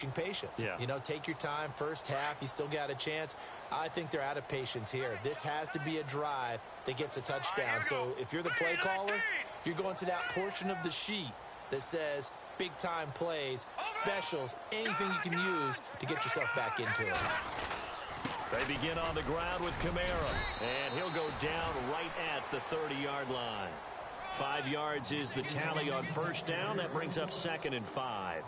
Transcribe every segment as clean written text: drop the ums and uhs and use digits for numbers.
patience. Yeah. You know, take your time. First half, you still got a chance. I think they're out of patience here. This has to be a drive that gets a touchdown. So if you're the play caller, you're going to that portion of the sheet that says big-time plays, specials, anything you can use to get yourself back into it. They begin on the ground with Kamara, and he'll go down right at the 30-yard line. 5 yards is the tally on first down. That brings up 2nd and 5.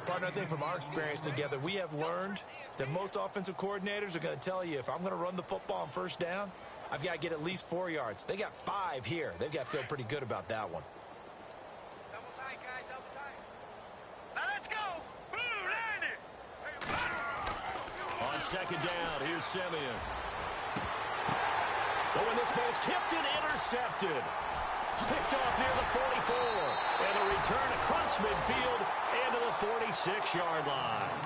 Partner, I think from our experience together, we have learned that most offensive coordinators are going to tell you, if I'm going to run the football on first down, I've got to get at least 4 yards. They got 5 here. They've got to feel pretty good about that one. Double tight, guys, double tight. Now let's go. Boom, land it. On second down, here's Simeon. Oh, and this ball's tipped and intercepted. Picked off near the 44. And a return across midfield and to the 46-yard line.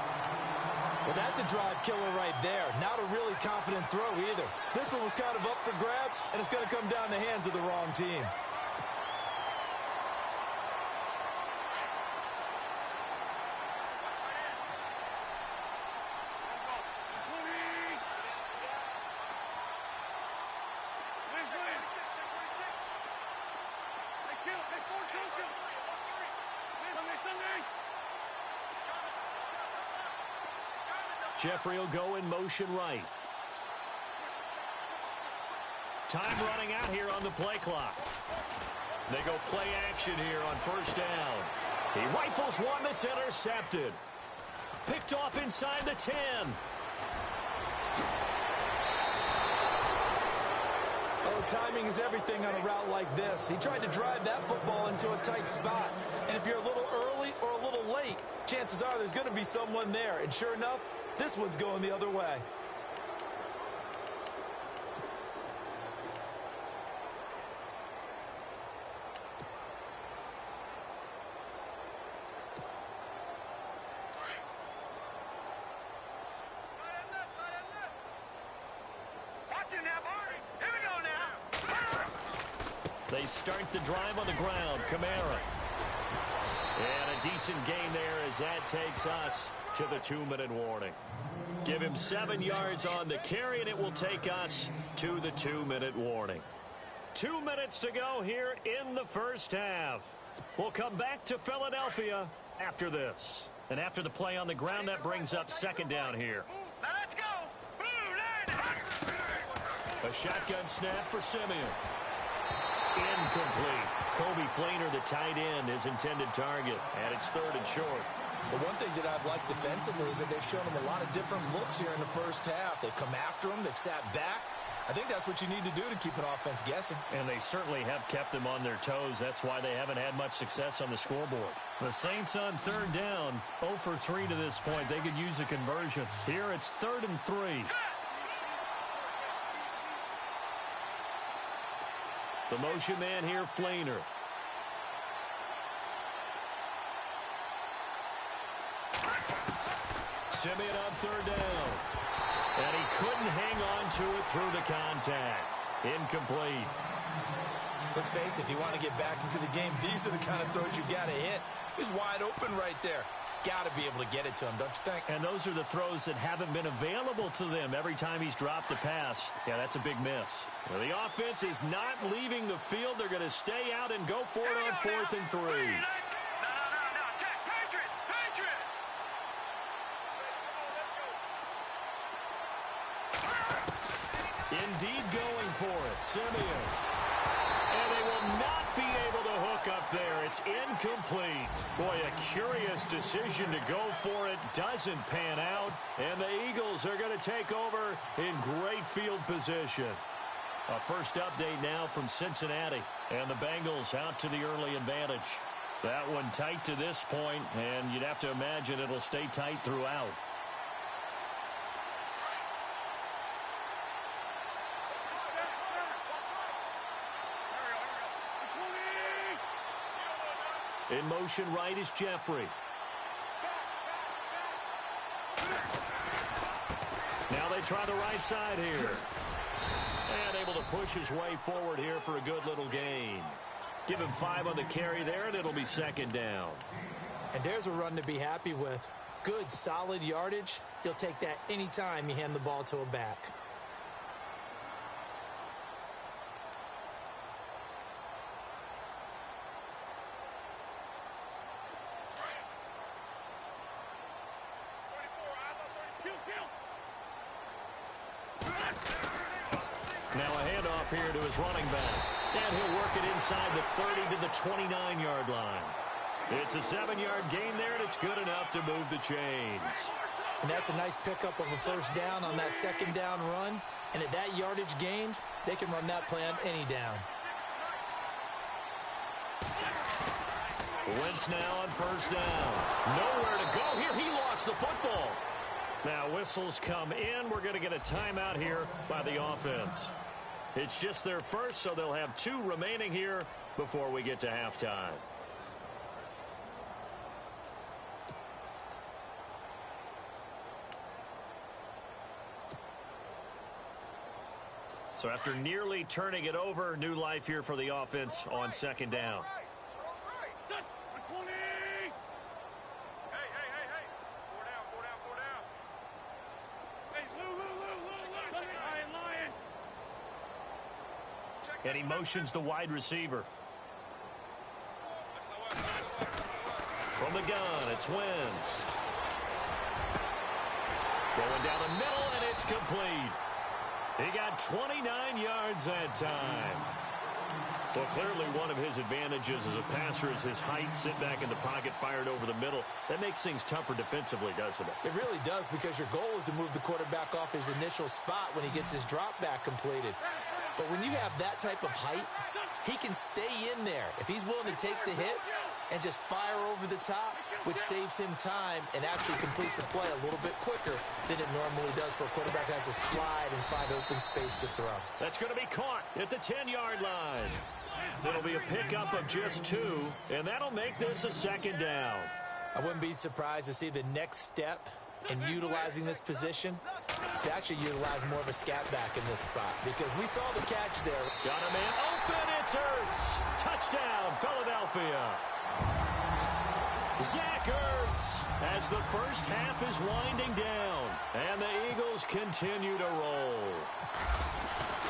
Well, that's a drive killer right there. Not a really confident throw either. This one was kind of up for grabs, and it's going to come down the hands of the wrong team. Jeffrey will go in motion right. Time running out here on the play clock. They go play action here on first down. He rifles one that's intercepted. Picked off inside the 10. Oh, timing is everything on a route like this. He tried to drive that football into a tight spot. And if you're a little early or a little late, chances are there's going to be someone there. And sure enough, this one's going the other way. Watch it now, Barney. Here we go now. They start the drive on the ground. Kamara. And a decent gain there as that takes us to the 2-minute warning. Give him 7 yards on the carry, and it will take us to the 2-minute warning. 2 minutes to go here in the first half. We'll come back to Philadelphia after this. And after the play on the ground, that brings up second down here. Now let's go. Boom, land it. A shotgun snap for Simeon. Incomplete. Kobe Fleener, the tight end, his intended target. And it's 3rd and short. But one thing that I've liked defensively is that they've shown them a lot of different looks here in the first half. They've come after them. They've sat back. I think that's what you need to do to keep an offense guessing. And they certainly have kept them on their toes. That's why they haven't had much success on the scoreboard. The Saints on 3rd down, 0 for 3 to this point. They could use a conversion. Here it's 3rd and 3. The motion man here, Fleener. Simeon on 3rd down. And he couldn't hang on to it through the contact. Incomplete. Let's face it, if you want to get back into the game, these are the kind of throws you got to hit. He's wide open right there. Got to be able to get it to him, don't you think? And those are the throws that haven't been available to them every time he's dropped a pass. Yeah, that's a big miss. Well, the offense is not leaving the field. They're going to stay out and go for it on 4th and 3. Indeed going for it. Simeon. And they will not be able to hook up there. It's incomplete. Boy, a curious decision to go for it. Doesn't pan out. And the Eagles are going to take over in great field position. A first update now from Cincinnati. And the Bengals out to the early advantage. That one tight to this point, and you'd have to imagine it'll stay tight throughout. In motion right is Jeffrey. Now they try the right side here. And able to push his way forward here for a good little gain. Give him 5 on the carry there, and it'll be 2nd down. And there's a run to be happy with. Good, solid yardage. You'll take that anytime you hand the ball to a back. Now a handoff here to his running back. And he'll work it inside the 30 to the 29-yard line. It's a 7-yard gain there, and it's good enough to move the chains. And that's a nice pickup of a first down on that second down run. And at that yardage gained, they can run that play on any down. Wentz now on first down. Nowhere to go here. He lost the football. Now whistles come in. We're going to get a timeout here by the offense. It's just their first, so they'll have 2 remaining here before we get to halftime. So after nearly turning it over, new life here for the offense on second down. And he motions the wide receiver. From the gun, it's Wentz. Going down the middle, and it's complete. He got 29 yards that time. Well, clearly one of his advantages as a passer is his height. Sit back in the pocket, fired over the middle. That makes things tougher defensively, doesn't it? It really does, because your goal is to move the quarterback off his initial spot when he gets his drop back completed. But when you have that type of height, he can stay in there if he's willing to take the hits and just fire over the top, which saves him time and actually completes a play a little bit quicker than it normally does for a quarterback who has to slide and find open space to throw. That's going to be caught at the 10-yard line. It'll be a pickup of just 2, and that'll make this a second down. I wouldn't be surprised to see the next step in utilizing this position is to actually utilize more of a scat back in this spot, because we saw the catch there. Got a man open. It's Ertz. Touchdown, Philadelphia. Zach Ertz as the first half is winding down, and the Eagles continue to roll.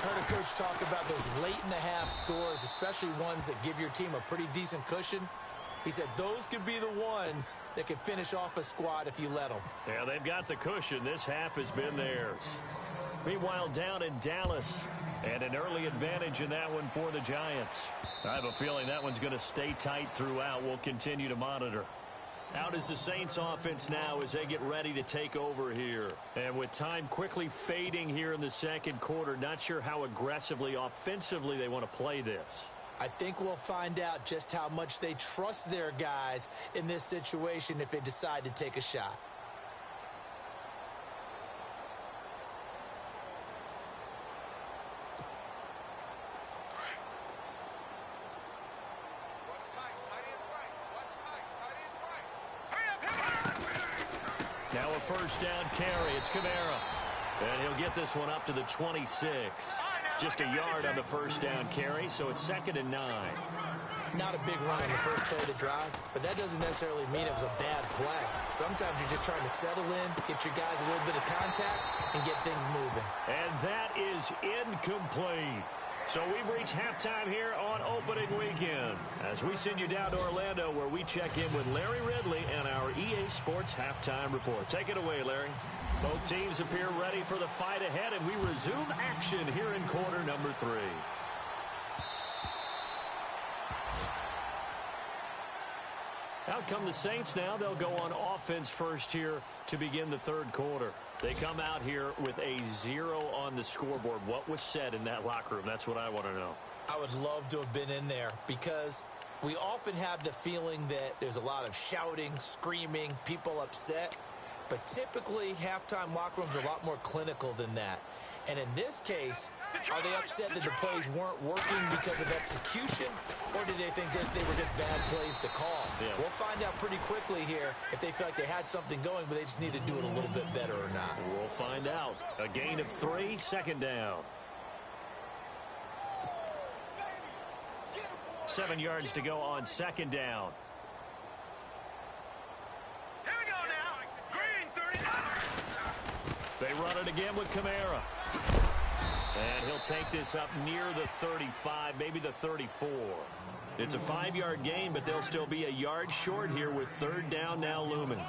Heard a coach talk about those late-in-the-half scores, especially ones that give your team a pretty decent cushion. He said those could be the ones that can finish off a squad if you let them. Yeah, they've got the cushion. This half has been theirs. Meanwhile, down in Dallas, and an early advantage in that one for the Giants. I have a feeling that one's going to stay tight throughout. We'll continue to monitor. Out is the Saints offense now as they get ready to take over here. And with time quickly fading here in the second quarter, not sure how aggressively, offensively they want to play this. I think we'll find out just how much they trust their guys in this situation if they decide to take a shot. Now a first down carry. It's Kamara. And he'll get this one up to the 26. Just a yard on the first down carry, so it's 2nd and 9. Not a big run on the first play of the drive, but that doesn't necessarily mean it was a bad play. Sometimes you're just trying to settle in, get your guys a little bit of contact, and get things moving. And that is incomplete. So we've reached halftime here on opening weekend as we send you down to Orlando, where we check in with Larry Ridley and our EA Sports Halftime Report. Take it away, Larry. Both teams appear ready for the fight ahead, and we resume action here in quarter number 3. Out come the Saints now. They'll go on offense first here to begin the third quarter. They come out here with a 0 on the scoreboard. What was said in that locker room? That's what I want to know. I would love to have been in there, because we often have the feeling that there's a lot of shouting, screaming, people upset. But typically, halftime locker rooms are a lot more clinical than that. And in this case, are they upset that the plays weren't working because of execution, or did they think that they were just bad plays to call? Yeah. We'll find out pretty quickly here if they feel like they had something going, but they just need to do it a little bit better or not. We'll find out. A gain of 3, 2nd down. 7 yards to go on 2nd down. Here we go now. run it again with Kamara. And he'll take this up near the 35, maybe the 34. It's a 5-yard gain, but they'll still be a yard short here with third down now looming.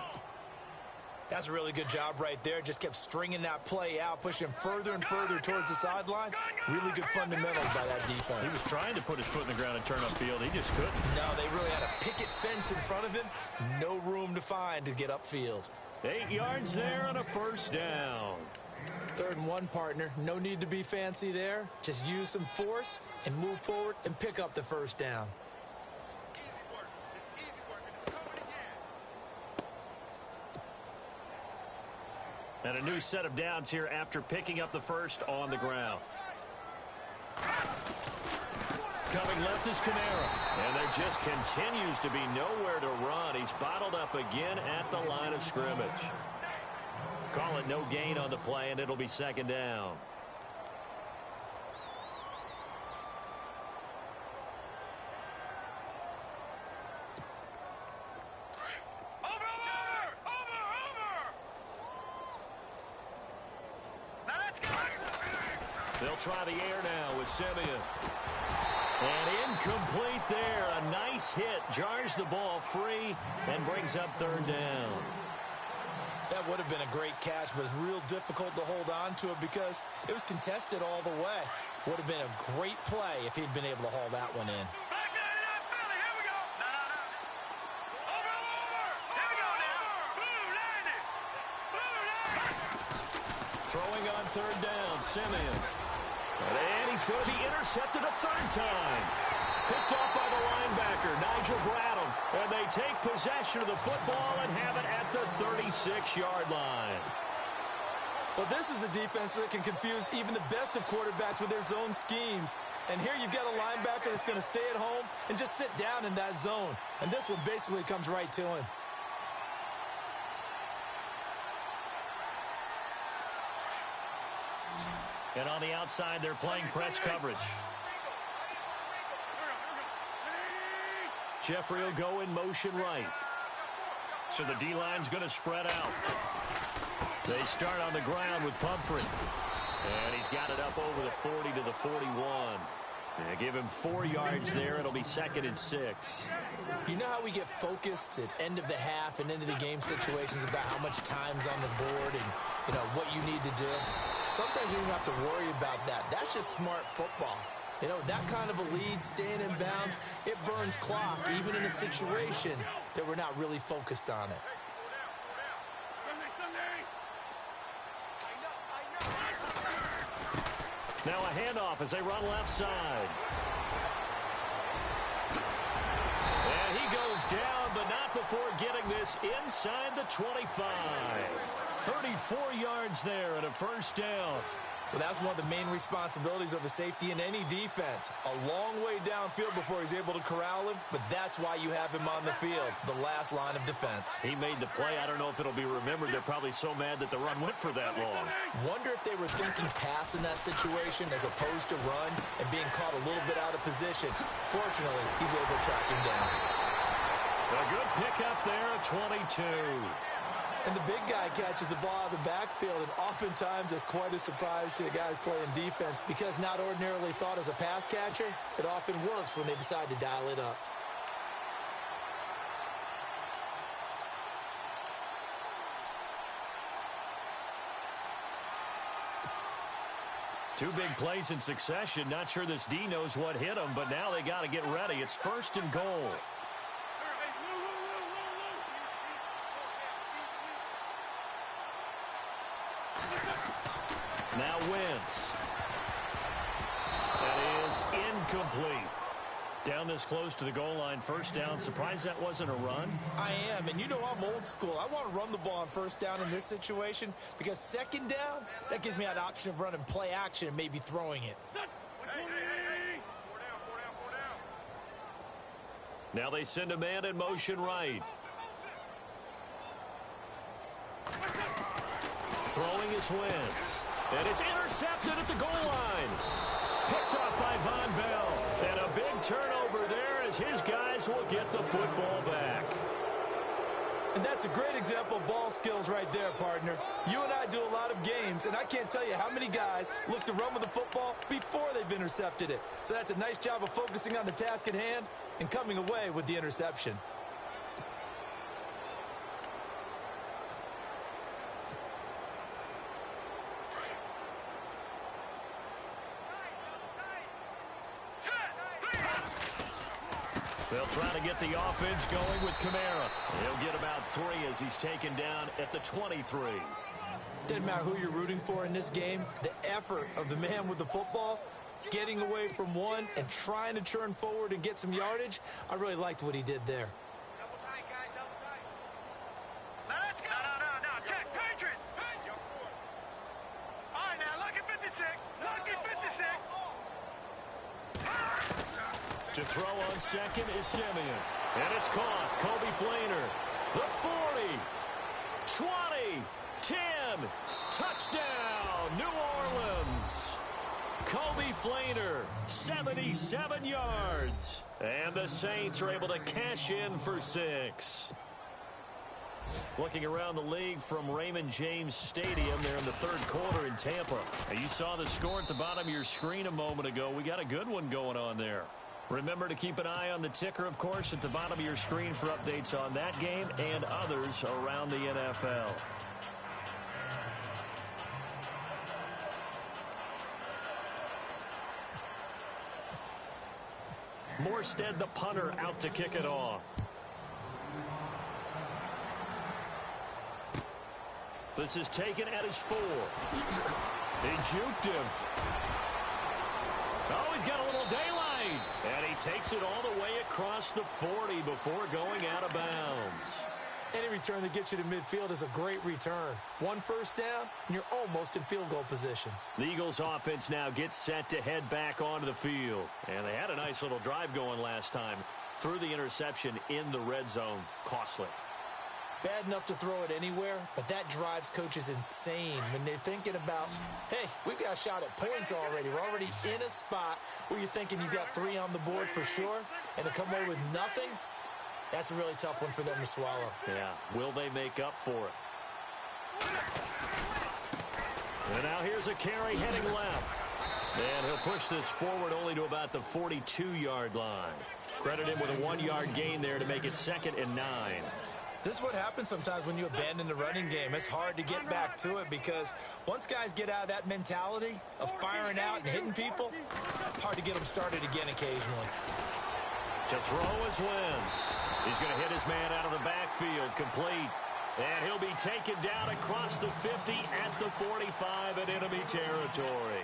That's a really good job right there. Just kept stringing that play out, pushing him further and further towards the sideline. Really good fundamentals by that defense. He was trying to put his foot in the ground and turn upfield. He just couldn't. No, they really had a picket fence in front of him. No room to find to get upfield. 8 yards there and a first down. 3rd and 1, partner. No need to be fancy there. Just use some force and move forward and pick up the first down. And a new set of downs here after picking up the first on the ground. Coming left is Kamara. And there just continues to be nowhere to run. He's bottled up again at the line of scrimmage. Call it no gain on the play, and it'll be 2nd down. They'll try the air now with Simeon. And incomplete there. A nice hit. Jars the ball free and brings up 3rd down. That would have been a great catch, but it's real difficult to hold on to it because it was contested all the way. Would have been a great play if he'd been able to haul that one in. Throwing on 3rd down, Simeon. And he's going to be intercepted a 3rd time. Picked off by the linebacker, Nigel Bradham. And they take possession of the football and have it at the 36-yard line. Well, this is a defense that can confuse even the best of quarterbacks with their zone schemes. And here you've got a linebacker that's going to stay at home and just sit down in that zone. And this one basically comes right to him. And on the outside, they're playing press coverage. Jeffrey will go in motion right. So the D-line's going to spread out. They start on the ground with Pumphrey. And he's got it up over the 40 to the 41. They give him 4 yards there. It'll be 2nd and 6. You know how we get focused at end of the half and into the game situations about how much time's on the board and, you know, what you need to do? Sometimes you don't have to worry about that. That's just smart football. You know, that kind of a lead, staying in bounds, it burns clock, even in a situation that we're not really focused on it. Now a handoff as they run left side. And he goes down, but not before getting this inside the 25. 34 yards there and a first down. Well, that's one of the main responsibilities of a safety in any defense. A long way downfield before he's able to corral him, but that's why you have him on the field, the last line of defense. He made the play. I don't know if it'll be remembered. They're probably so mad that the run went for that long. Wonder if they were thinking pass in that situation as opposed to run and being caught a little bit out of position. Fortunately, he's able to track him down. A good pickup there at 22. And the big guy catches the ball out of the backfield, and oftentimes it's quite a surprise to the guys playing defense because not ordinarily thought as a pass catcher, it often works when they decide to dial it up. Two big plays in succession. Not sure this D knows what hit him, but now they got to get ready. It's 1st and goal. Now Wentz. That is incomplete. Down this close to the goal line, first down. Surprised that wasn't a run? I am, and you know I'm old school. I want to run the ball on first down in this situation because 2nd down, that gives me an option of running play action and maybe throwing it. Now they send a man in motion right. Throwing is Wentz. And it's intercepted at the goal line. Picked off by Von Bell. And a big turnover there as his guys will get the football back. And that's a great example of ball skills right there, partner. You and I do a lot of games, and I can't tell you how many guys look to run with the football before they've intercepted it. So that's a nice job of focusing on the task at hand and coming away with the interception. They'll try to get the offense going with Kamara. He'll get about 3 as he's taken down at the 23. Doesn't matter who you're rooting for in this game. The effort of the man with the football, getting away from one and trying to churn forward and get some yardage, I really liked what he did there. Double tight, guys, double tight. Now let's go. No. Check. Patriots. All right, now, look at 56. Look at 56. To throw on second is Simeon. And it's caught. Kobe Flainer. The 40. 20. 10. Touchdown, New Orleans. Kobe Flainer, 77 yards. And the Saints are able to cash in for 6. Looking around the league from Raymond James Stadium there in the third quarter in Tampa. Now, you saw the score at the bottom of your screen a moment ago. We got a good one going on there. Remember to keep an eye on the ticker, of course, at the bottom of your screen for updates on that game and others around the NFL. Morstead, the punter, out to kick it off. This is taken at his 4. He juked him. Oh, he's got a little daylight. And he takes it all the way across the 40 before going out of bounds. Any return that gets you to midfield is a great return. 1 first down, and you're almost in field goal position. The Eagles offense now gets set to head back onto the field. And they had a nice little drive going last time. Threw the interception in the red zone. Costly. Bad enough to throw it anywhere, but that drives coaches insane when they're thinking about, hey, we've got a shot at points already. We're already in a spot where you're thinking you got 3 on the board for sure, and to come away with nothing, that's a really tough one for them to swallow. Yeah, will they make up for it? And now here's a carry heading left. And he'll push this forward only to about the 42-yard line. Credit him with a 1-yard gain there to make it 2nd and 9. This is what happens sometimes when you abandon the running game. It's hard to get back to it because once guys get out of that mentality of firing out and hitting people, hard to get them started again occasionally. To throw is Wentz. He's going to hit his man out of the backfield, complete. And he'll be taken down across the 50 at the 45 in enemy territory.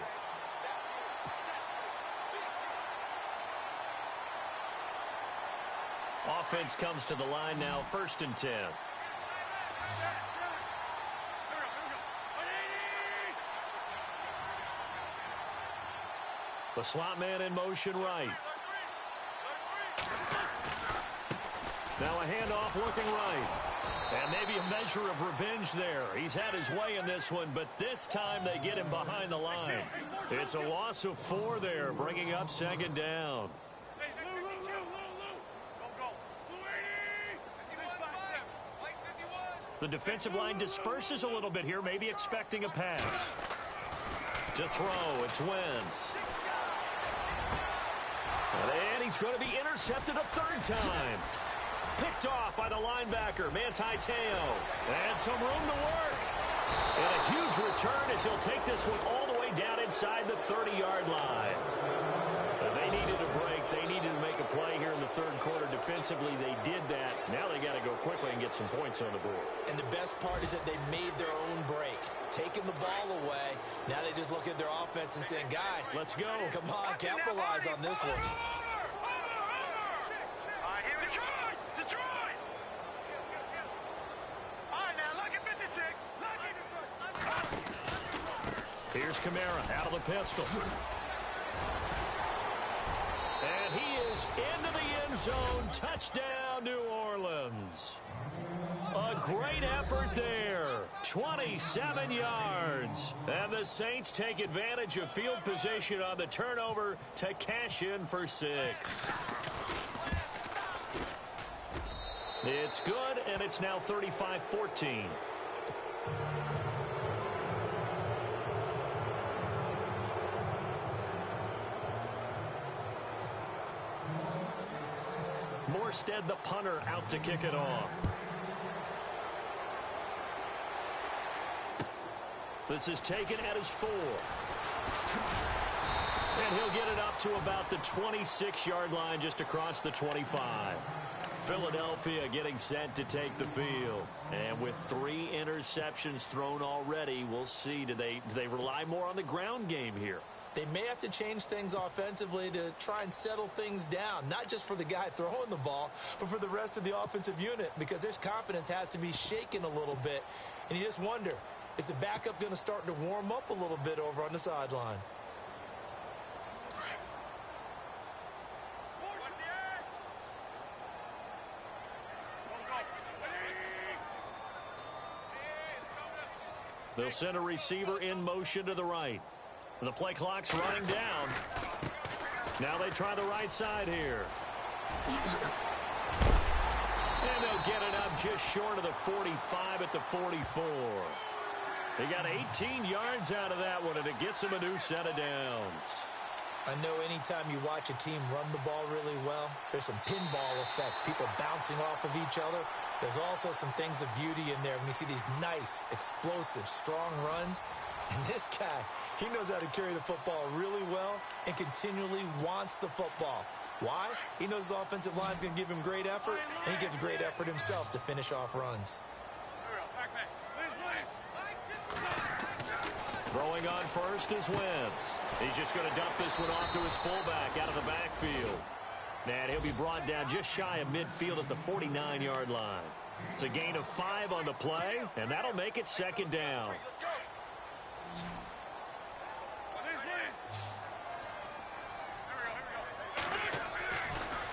Offense comes to the line now, 1st and 10. The slot man in motion right. Now a handoff looking right. And maybe a measure of revenge there. He's had his way in this one, but this time they get him behind the line. It's a loss of 4 there, bringing up 2nd down. The defensive line disperses a little bit here, maybe expecting a pass. To throw, it's Wentz. And he's going to be intercepted a 3rd time. Picked off by the linebacker, Manti Te'o. And some room to work. And a huge return as he'll take this one all the way down inside the 30-yard line. They needed a break. They needed to make a play here in the 3rd quarter defensively. They did that. Now they got to go quickly and get some points on the board. And the best part is that they made their own break. Taking the ball away. Now they just look at their offense and saying, guys, let's go. Come on, capitalize on this one. Here's Kamara out of the pistol. And he is into the end zone. Touchdown, New Orleans. A great effort there. 27 yards. And the Saints take advantage of field position on the turnover to cash in for 6. It's good, and it's now 35-14. Morstead, the punter, out to kick it off. This is taken at his 4. And he'll get it up to about the 26-yard line, just across the 25. Philadelphia getting set to take the field. And with 3 interceptions thrown already, we'll see. Do they rely more on the ground game here? They may have to change things offensively to try and settle things down, not just for the guy throwing the ball, but for the rest of the offensive unit, because their confidence has to be shaken a little bit. And you just wonder, is the backup going to start to warm up a little bit over on the sideline? They'll send a receiver in motion to the right. The play clock's running down. Now they try the right side here. And they'll get it up just short of the 45 at the 44. They got 18 yards out of that one, and it gets them a new set of downs. I know anytime you watch a team run the ball really well, there's some pinball effect, people bouncing off of each other. There's also some things of beauty in there when you see these nice, explosive, strong runs. And this guy, he knows how to carry the football really well and continually wants the football. Why? He knows his offensive line's going to give him great effort, and he gives great effort himself to finish off runs. Throwing on first is Wentz. He's just going to dump this one off to his fullback out of the backfield. And he'll be brought down just shy of midfield at the 49-yard line. It's a gain of 5 on the play, and that'll make it second down.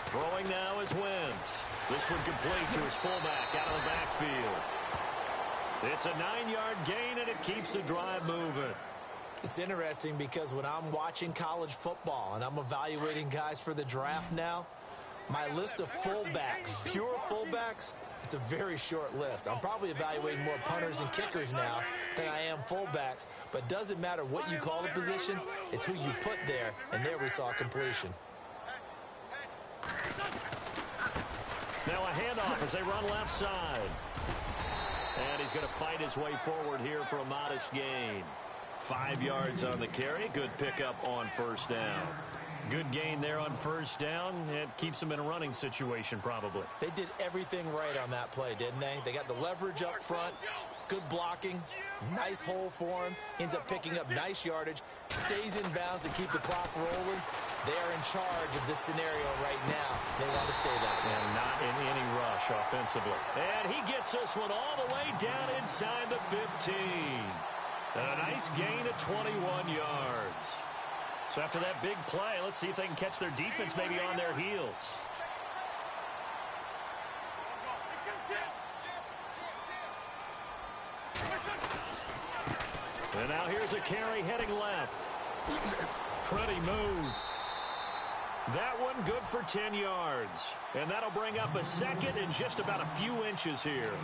Throwing now is Wentz. This one complete to his fullback out of the backfield. It's a 9-yard gain, and it keeps the drive moving. It's interesting because when I'm watching college football and I'm evaluating guys for the draft now, my list of fullbacks, pure fullbacks, it's a very short list. I'm probably evaluating more punters and kickers now than I am fullbacks, but it doesn't matter what you call the position, it's who you put there, and there we saw completion. Now a handoff as they run left side. And he's going to fight his way forward here for a modest gain. 5 yards on the carry. Good pickup on first down. Good gain there on first down. It keeps them in a running situation probably. They did everything right on that play, didn't they? They got the leverage up front, good blocking, nice hole for him, ends up picking up nice yardage, stays in bounds to keep the clock rolling. They are in charge of this scenario right now. They want to stay that way. And not in any rush offensively. And he gets this one all the way down inside the 15. And a nice gain of 21 yards. So after that big play, let's see if they can catch their defense maybe on their heels. And now here's a carry heading left. Pretty move. That one good for 10 yards. And that'll bring up a second and just about a few inches here.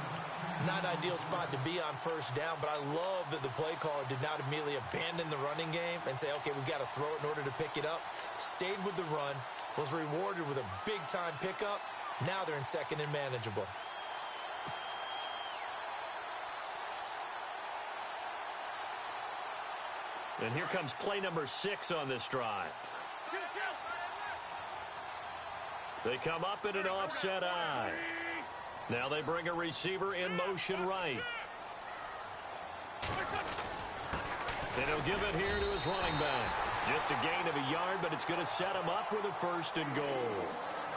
Not an ideal spot to be on first down, but I love that the play caller did not immediately abandon the running game and say, okay, we've got to throw it in order to pick it up. Stayed with the run, was rewarded with a big-time pickup. Now they're in second and manageable. And here comes play number 6 on this drive. They come up in an offset eye. Now they bring a receiver in motion right. And he'll give it here to his running back. Just a gain of a yard, but it's going to set him up with a first and goal.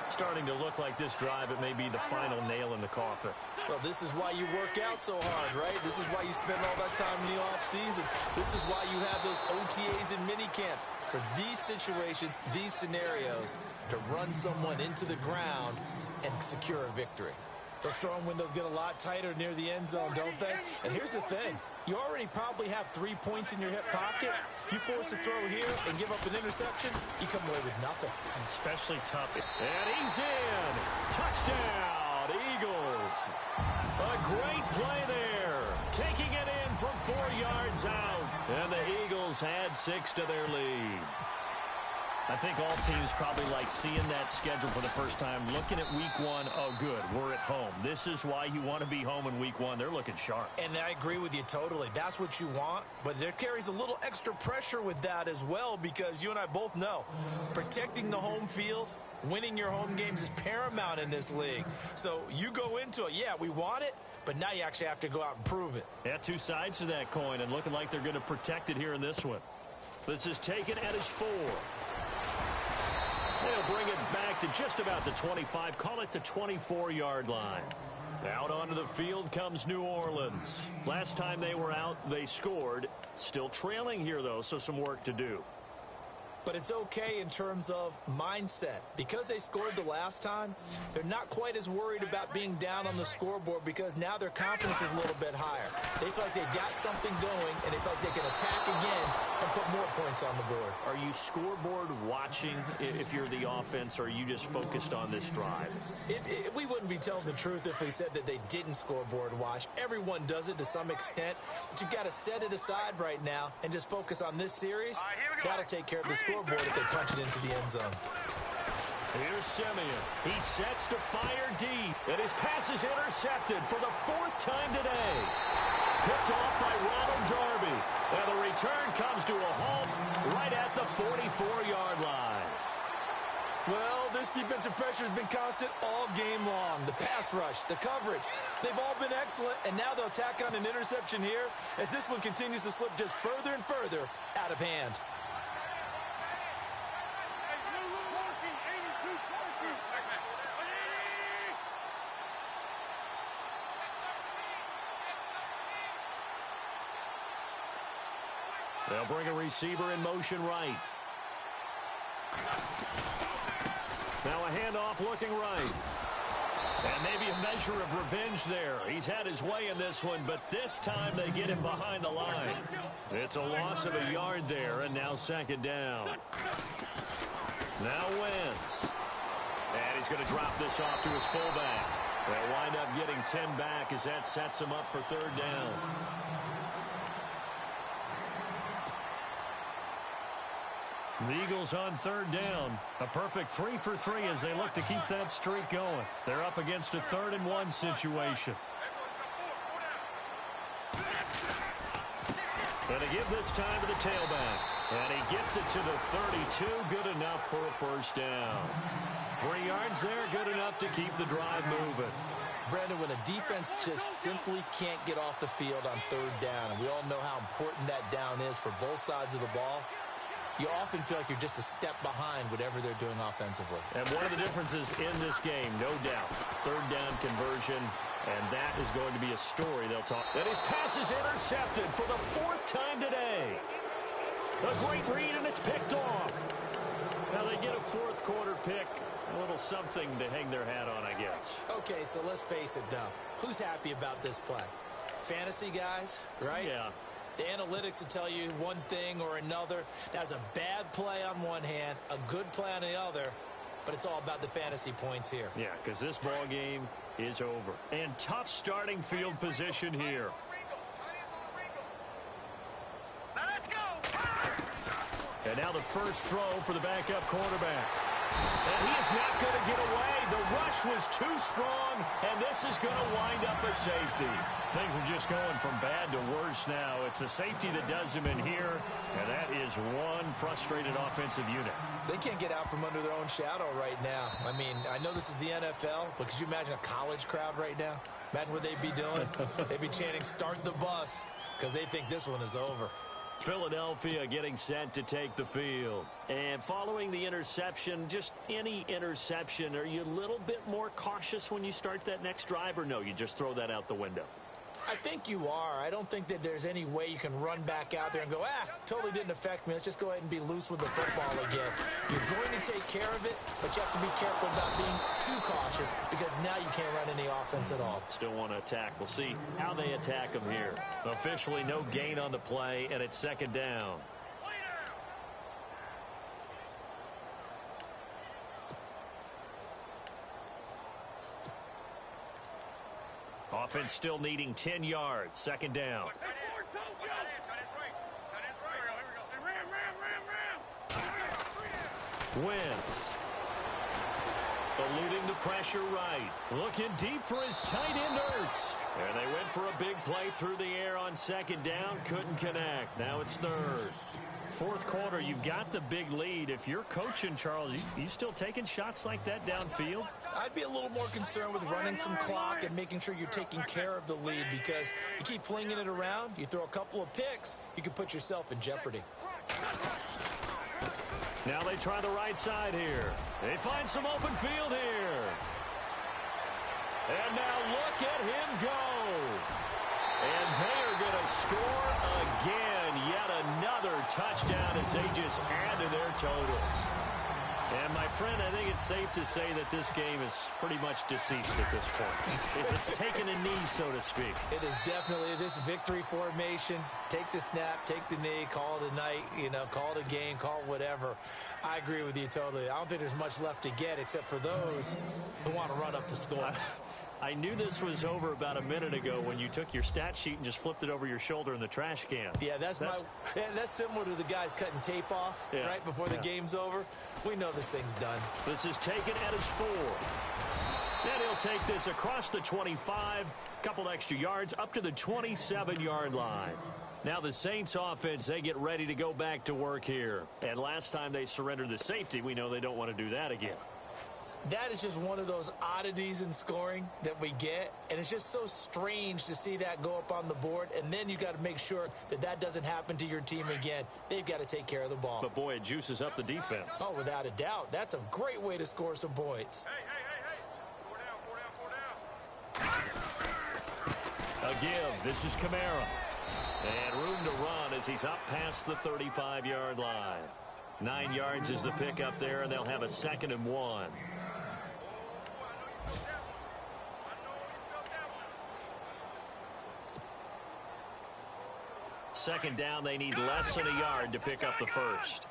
Starting to look like this drive, it may be the final nail in the coffin. Well, this is why you work out so hard, right? This is why you spend all that time in the offseason. This is why you have those OTAs and mini camps. For these situations, these scenarios, to run someone into the ground and secure a victory. Those throwing windows get a lot tighter near the end zone, don't they? And here's the thing. You already probably have 3 points in your hip pocket. You force a throw here and give up an interception, you come away with nothing. Especially tough. And he's in. Touchdown, Eagles. Eagles. A great play there. Taking it in from 4 yards out. And the Eagles add 6 to their lead. I think all teams probably like seeing that schedule for the first time, looking at week 1. Oh, good, we're at home. This is why you want to be home in week 1. They're looking sharp. And I agree with you totally. That's what you want, but there carries a little extra pressure with that as well, because you and I both know protecting the home field, winning your home games is paramount in this league. So you go into it, yeah, we want it, but now you actually have to go out and prove it. Yeah, 2 sides to that coin, and looking like they're going to protect it here in this one. This is taken at his 4. They'll bring it back to just about the 25. Call it the 24-yard line. Out onto the field comes New Orleans. Last time they were out, they scored. Still trailing here, though, so some work to do. But it's okay in terms of mindset. Because they scored the last time, they're not quite as worried about being down on the scoreboard, because now their confidence is a little bit higher. They feel like they've got something going, and they feel like they can attack again and put more points on the board. Are you scoreboard watching if you're the offense, or are you just focused on this drive? We wouldn't be telling the truth if we said that they didn't scoreboard watch. Everyone does it to some extent, but you've got to set it aside right now and just focus on this series. That'll take care of the scoreboard if they punch it into the end zone. Here's Simeon. He sets to fire deep, and his pass is intercepted for the 4th time today. Picked off by Ronald Darby, and the return comes to a halt right at the 44-yard line. Well, this defensive pressure has been constant all game long. The pass rush, the coverage, they've all been excellent, and now they'll tack on an interception here as this one continues to slip just further and further out of hand. They'll bring a receiver in motion right. Now a handoff looking right. And maybe a measure of revenge there. He's had his way in this one, but this time they get him behind the line. It's a loss of a yard there, and now 2nd down. Now Wentz. And he's going to drop this off to his fullback. They'll wind up getting 10 back as that sets him up for 3rd down. The Eagles on 3rd down. A perfect 3 for 3 as they look to keep that streak going. They're up against a 3rd and 1 situation. And they give this time to the tailback. And he gets it to the 32. Good enough for a 1st down. 3 yards there, good enough to keep the drive moving. Brandon, when a defense just simply can't get off the field on 3rd down, and we all know how important that down is for both sides of the ball, you often feel like you're just a step behind whatever they're doing offensively. And one of the differences in this game, no doubt, 3rd down conversion, and that is going to be a story they'll talk. And his pass is intercepted for the 4th time today. A great read, and it's picked off. Now they get a 4th quarter pick. A little something to hang their hat on, I guess. Okay, so let's face it, though. Who's happy about this play? Fantasy guys, right? Yeah. The analytics will tell you one thing or another. That's a bad play on one hand, a good play on the other, but it's all about the fantasy points here. Yeah, because this ball game is over. And tough starting field position here. Let's go! And now the first throw for the backup quarterback. And he is not going to get away. The rush was too strong, and this is going to wind up a safety. Things are just going from bad to worse now. It's a safety that does him in here, and that is one frustrated offensive unit. They can't get out from under their own shadow right now. I mean, I know this is the NFL, but could you imagine a college crowd right now? Imagine what they'd be doing. They'd be chanting, "Start the bus," because they think this one is over. Philadelphia getting set to take the field. And following the interception, just any interception, are you a little bit more cautious when you start that next drive, or no, you just throw that out the window? I think you are. I don't think that there's any way you can run back out there and go, totally didn't affect me. Let's just go ahead and be loose with the football again. You're going to take care of it, but you have to be careful about being too cautious because now you can't run any offense at all. Still want to attack. We'll see how they attack them here. Officially no gain on the play, and it's 2nd down. offense still needing 10 yards. Second down. Wentz. Eluding the pressure right. Looking deep for his tight end, Ertz. And they went for a big play through the air on second down. Couldn't connect. Now it's third. Fourth quarter, you've got the big lead. If you're coaching, Charles, you still taking shots like that downfield? I'd be a little more concerned with running some clock and making sure you're taking care of the lead, because you keep flinging it around, you throw a couple of picks, you can put yourself in jeopardy. Now they try the right side here. They find some open field here. And now look at him go. And they are going to score again. Yet another touchdown as they just add to their totals. And, my friend, I think it's safe to say that this game is pretty much deceased at this point. It's taken a knee, so to speak. It is definitely this victory formation. Take the snap, take the knee, call it a night, call it a game, call it whatever. I agree with you totally. I don't think there's much left to get except for those who want to run up the score. I knew this was over about a minute ago when you took your stat sheet and just flipped it over your shoulder in the trash can. Yeah, that's similar to the guys cutting tape off right before the game's over. We know this thing's done. This is taken at his 4. And he'll take this across the 25, couple extra yards up to the 27-yard line. Now the Saints offense, they get ready to go back to work here. And last time they surrendered the safety, we know they don't want to do that again. That is just one of those oddities in scoring that we get, and it's just so strange to see that go up on the board, and then you got to make sure that that doesn't happen to your team again. They've got to take care of the ball. But, boy, it juices up the defense. Oh, without a doubt. That's a great way to score some points. A give. This is Kamara. And room to run as he's up past the 35-yard line. 9 yards is the pickup there, and they'll have a 2nd and 1. Second down, they need less than a yard to pick up the first.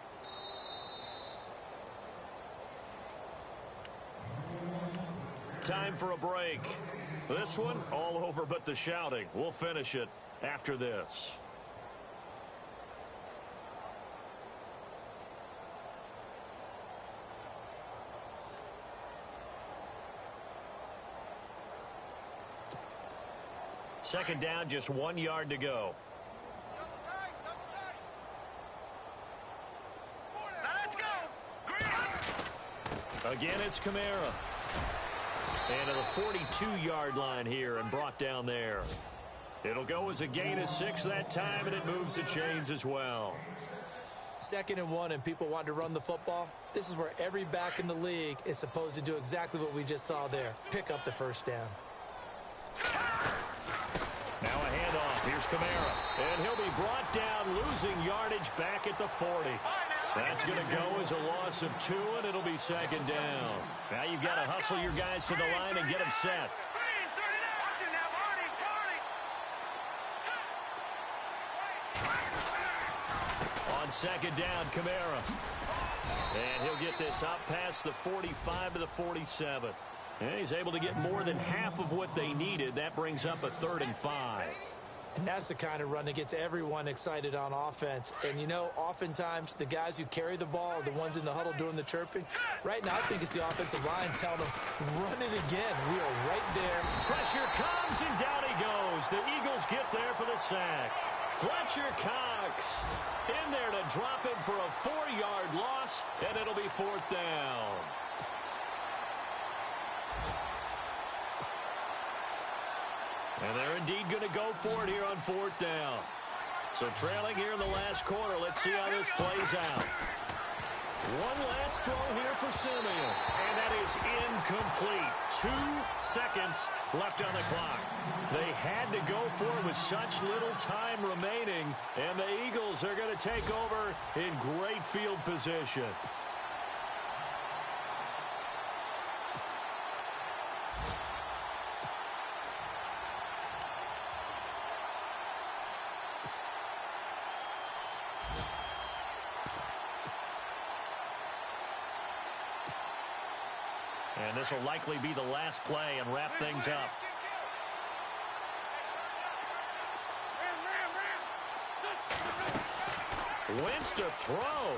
Time for a break. This one, all over but the shouting. We'll finish it after this. Second down, just 1 yard to go. Again, it's Kamara. And to the 42-yard line here and brought down there. It'll go as a gain of 6 that time, and it moves the chains as well. 2nd and 1, and people want to run the football. This is where every back in the league is supposed to do exactly what we just saw there. Pick up the first down. Now a handoff. Here's Kamara. And he'll be brought down, losing yardage back at the 40. That's going to go as a loss of 2, and it'll be 2nd down. Now you've got to hustle your guys to the line and get them set. On 2nd down, Kamara. And he'll get this up past the 45 to the 47. And he's able to get more than half of what they needed. That brings up a 3rd and 5. And that's the kind of run that gets everyone excited on offense. And, oftentimes the guys who carry the ball are the ones in the huddle doing the chirping. Right now, I think it's the offensive line telling them, run it again. We are right there. Pressure comes, and down he goes. The Eagles get there for the sack. Fletcher Cox in there to drop it for a 4-yard loss, and it'll be 4th down. And they're indeed going to go for it here on 4th down. So trailing here in the last quarter. Let's see how this plays out. One last throw here for Simeon. And that is incomplete. 2 seconds left on the clock. They had to go for it with such little time remaining. And the Eagles are going to take over in great field position. And this will likely be the last play and wrap things up. Wentz to throw.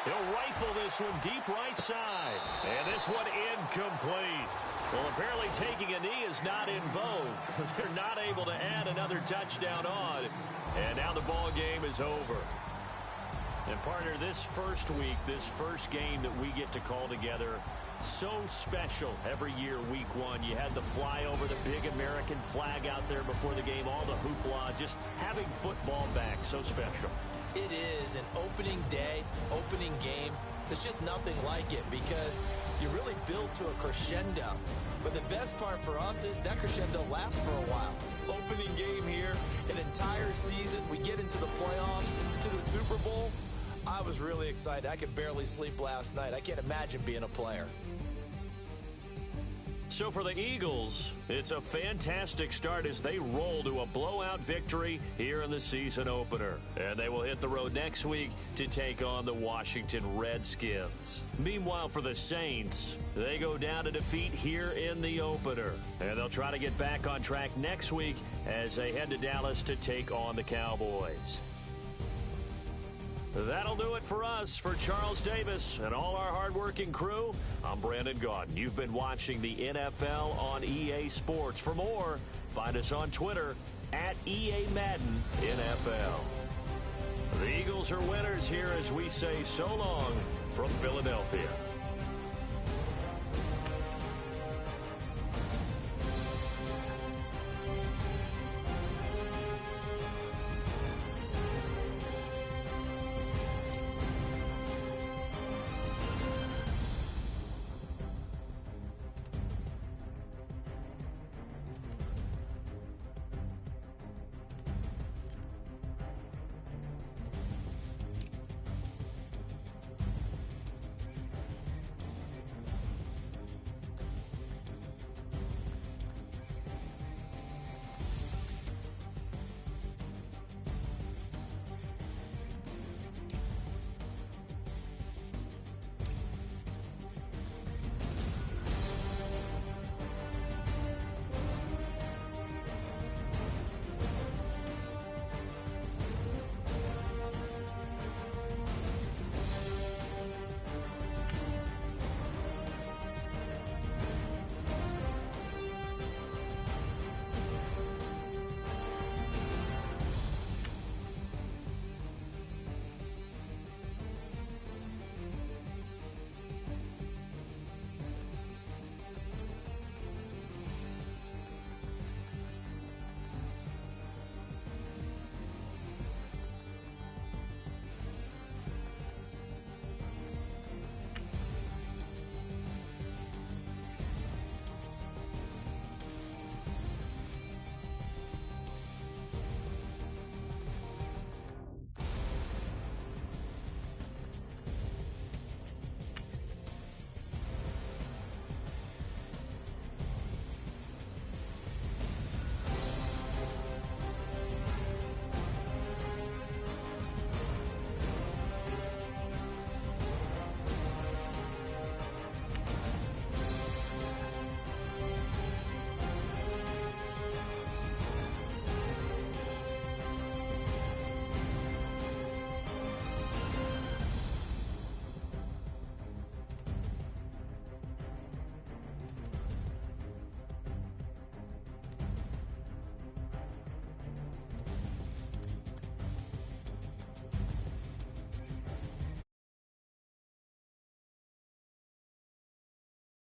He'll rifle this one deep right side. And this one incomplete. Well, apparently taking a knee is not in vogue. They're not able to add another touchdown on. And now the ball game is over. And partner, this first week, this first game that we get to call together, so special every year, week one. You had the flyover, the big American flag out there before the game, all the hoopla, just having football back, so special. It is an opening day, opening game. There's just nothing like it because you really build to a crescendo. But the best part for us is that crescendo lasts for a while. Opening game here, an entire season. We get into the playoffs, to the Super Bowl. I was really excited. I could barely sleep last night. I can't imagine being a player. So for the Eagles, it's a fantastic start as they roll to a blowout victory here in the season opener. And they will hit the road next week to take on the Washington Redskins. Meanwhile, for the Saints, they go down to defeat here in the opener. And they'll try to get back on track next week as they head to Dallas to take on the Cowboys. That'll do it for us. For Charles Davis and all our hardworking crew, I'm Brandon Gaudin. You've been watching the NFL on EA Sports. For more, find us on Twitter at EA Madden NFL. The Eagles are winners here as we say so long from Philadelphia.